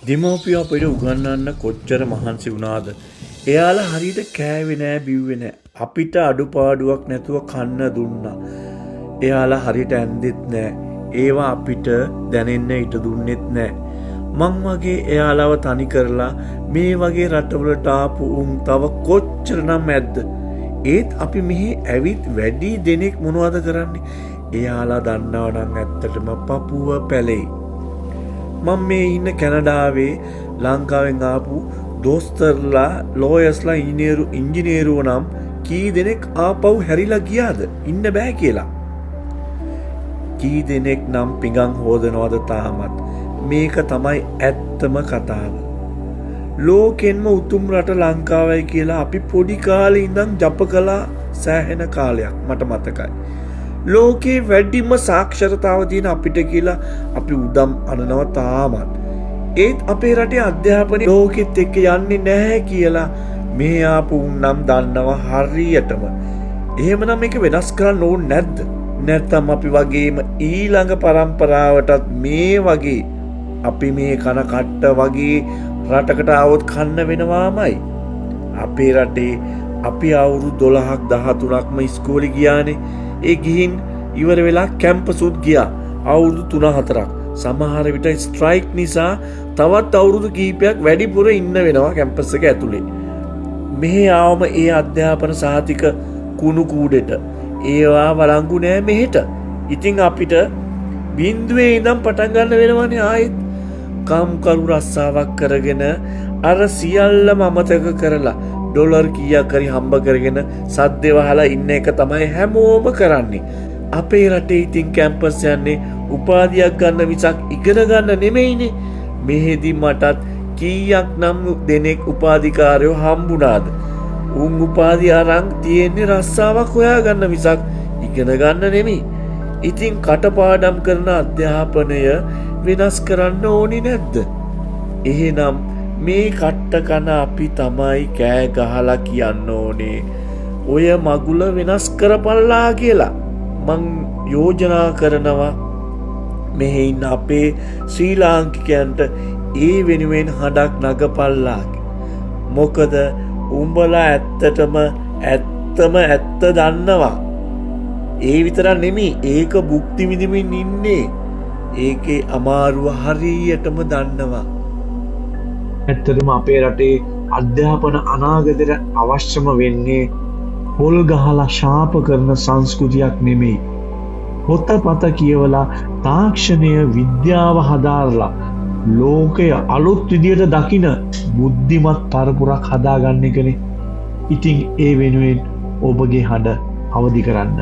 දෙමව්පියෝ අපිට උගන්වන්න කොච්චර මහන්සි වුණාද? එයාලා හරියට කෑවේ නෑ බිව්වේ නෑ. අපිට අඩුපාඩුවක් නැතුව කන්න දුන්නා. එයාලා හරියට ඇන්දෙත් නෑ. ඒවා අපිට දැනෙන්න ඉඩ දුන්නෙත් නෑ. මං වගේ එයාලව තනි කරලා මේ වගේ රටවලට ආපු උන් තව කොච්චරනම් ඇද්ද? ඒත් අපි මෙහි ඇවිත් වැඩි දෙනෙක් මොනවද කරන්නේ? එයාලා දන්නව නම් ඇත්තටම පපුව පැලෙයි. මම මේ ඉන්න කැනඩාවේ ලංකාවෙන් ආපු දොස්තරලා ලෝයර්ස්ලා ඉංජිනේරුවෝ නම් කී දෙනෙක් ආපහු හැරිලා ගියාද? ඉන්න බෑ කියලා. කී දෙනෙක් නම් පිඟන් හොදනවද තාමත්? මේක තමයි ඇත්තම කතාව. ලෝකෙන්ම උතුම් රට ලංකාවයි කියලා අපි පොඩි කාලේ ඉඳන් ජප කළා සෑහෙන කාලයක් මට මතකයි. ලෝකේ වැඩිම සාක්ෂරතාව තියෙන අපිට කියලා අපි උදම් අනනවා තාමත්. ඒත් අපේ රටේ අධ්‍යාපනය ලෝකෙත් එක්ක යන්නේ නැහැ කියලා මේ ආපු නම් දන්නවා හරියටම. එහෙමනම් මේක වෙනස් කරන්න ඕනේ නැද්ද? නැත්නම් අපි වගේම ඊළඟ පරම්පරාවටත් මේ වගේ අපි මේ කන කට්ට වගේ රටකට આવොත් කන්න වෙනවාමයි. අපේ රටේ අපි අවුරුදු 12ක් 13ක්ම ඉස්කෝලේ ගියානේ. ඒ ගිහින් ඉවර වෙලා කැම්පසුත් ගියා අවුරුදු 3-4ක්. සමහර විට ස්ට්‍රයික් නිසා තවත් අවුරුදු කිහිපයක් වැඩිපුර ඉන්න වෙනවා කැම්පස් එක ඇතුලේ. මෙහි ආවම ඒ අධ්‍යාපන සහතික කුණු කූඩෙට ඒවා වළංගු නෑ මෙහෙට. ඉතින් අපිට බින්දුවේ ඉඳන් පටන් ගන්න වෙනවනේ ආයෙත්. කම්කරු රස්සාවක් කරගෙන අර සියල්ලම අමතක කරලා ඩොලර් කීයක් හරි හම්බ කරගෙන සද්දේ වහලා ඉන්න එක තමයි හැමෝම කරන්නේ. අපේ රටේ ඉතින් කැම්පස් යන්නේ උපාධියක් ගන්න මිසක් ඉගෙන ගන්න නෙමෙයිනේ. මෙහෙදි මටත් කීයක් නම් දෙනෙක් උපාධිකාරයෝ හම්බුණාද? උන් උපාධිය අරන් තියෙන්නේ රස්සාවක් හොයාගන්න මිසක් ඉගෙන ගන්න නෙමෙයි. ඉතින් කටපාඩම් කරන අධ්‍යාපනය වෙනස් කරන්න ඕනි නැද්ද? එහෙනම් මේ කට්ට කන අපි තමයි කෑ ගහලා කියන්න ඕනේ ඔය මගුල වෙනස් කරපල්ලා කියලා. මං යෝජනා කරනවා මෙහි ඉන්න අපේ ශ්‍රී ලාංකිකයන්ට ඒ වෙනුවෙන් හඬක් නගපල්ලා. මොකද උඹලා ඇත්තම ඇත්ත දන්නවා. ඒ විතරක් නෙමෙයි ඒක භුක්ති විඳින්මින් ඉන්නේ. ඒකේ අමාරුව හරියටම දන්නවා. ඇත්තටම අපේ රටේ අධ්‍යාපන අනාගතයට අවශ්‍යම වෙන්නේ පොල් ගහලා ශාප කරන සංස්කෘතියක් නෙමෙයි. පොතපත කියවලා තාක්ෂණය විද්‍යාව හදාරලා ලෝකය අලුත් විදියට දකින බුද්ධිමත් පරපුරක් හදාගන්න එකනේ. ඉතින් ඒ වෙනුවෙන් ඔබගේ හඬ අවදි කරන්න.